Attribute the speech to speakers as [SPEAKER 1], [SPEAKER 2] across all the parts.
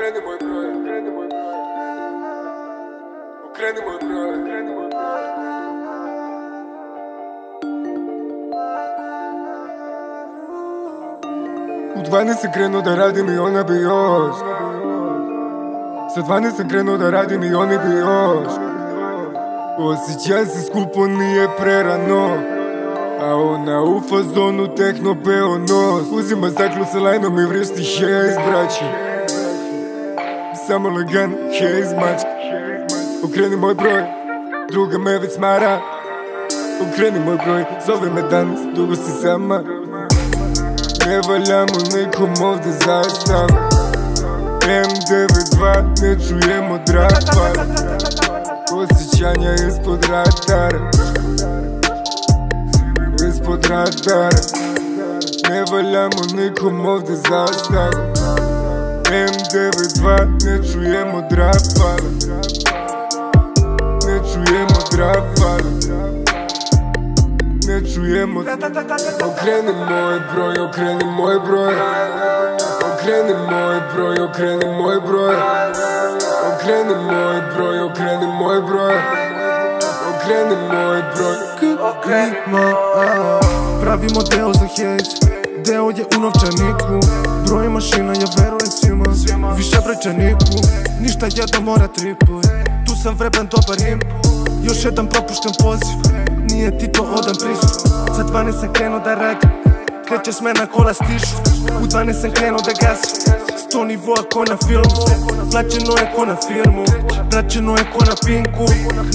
[SPEAKER 1] Okreni moj broj, okreni moj broj. Okreni moj broj, okreni moj broj. U 12 sam krenuo da radim i ona bi još. Sa 12 sam krenuo da radim i oni bi još. Osjećaj se skupo, nije prerano, a ona u fazonu tehno peo nos. Uzima staklo sa lajnom i vrišti hejz braći. Samo legan, hejz mačka. Okreni moj broj, druga me već smara. Okreni moj broj, zove me danas, dugo si sama. Ne valjamo nikom ovde zastav. M92, ne čujemo drapar. Osjećanja ispod radara, ispod radara. Ne valjamo nikom ovde zastav. M92, ne čujemo drapar. Ne čujemo drapar. Ne čujemo. Okreni moj broj, okreni moj broj. Okreni moj broj, okreni moj broj. Okreni moj broj, okreni moj broj. Okreni moj broj.
[SPEAKER 2] Pravimo deo za hejz, deo je u novčaniku. Broj mašina, ja verujem svima, više brojčaniku. Ništa jedno mora tri put, tu sam vreban dobar imp. Još jedan propušten poziv, nije ti to odan pristup. Za 12 sam krenuo da radim, kreće smena kola stišu. U 12 sam krenuo da gasim, 100 nivoa ko na filmu. Plaćeno je ko na firmu, praćeno je ko na pinku.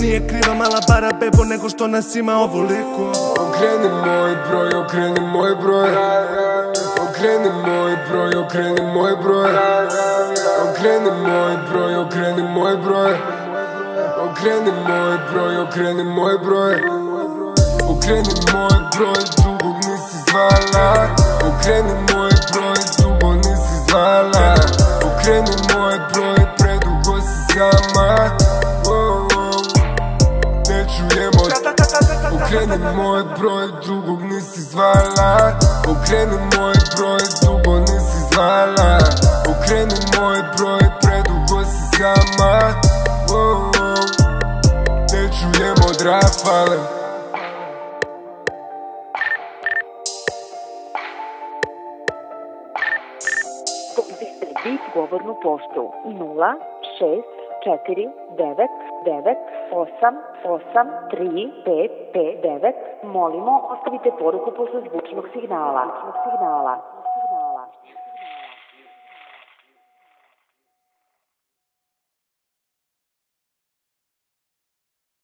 [SPEAKER 2] Nije kriva mala bara bebo, nego što nas ima ovoliko.
[SPEAKER 1] Okreni moj broj, okreni moj broj. Okreni moj broj, okreni moj broj. Okreni moj broj, okreni moj broj. Okreni moj broj, okreni moj broj. Okreni moj broj, dugog nisi zvala. Okreni moj broj, dugo nisi zvala. Okreni moj broj, predugo si sama. Ne čujemo. Okreni moj broj, drugog nisi zvala. Okreni moj broj, dugo nisi zvala. Okreni moj broj, predugo si sama. Ne čujemo drafale.
[SPEAKER 3] Bit govornu poštu 064998835559. Molimo, ostavite poruku posle zvučnog signala.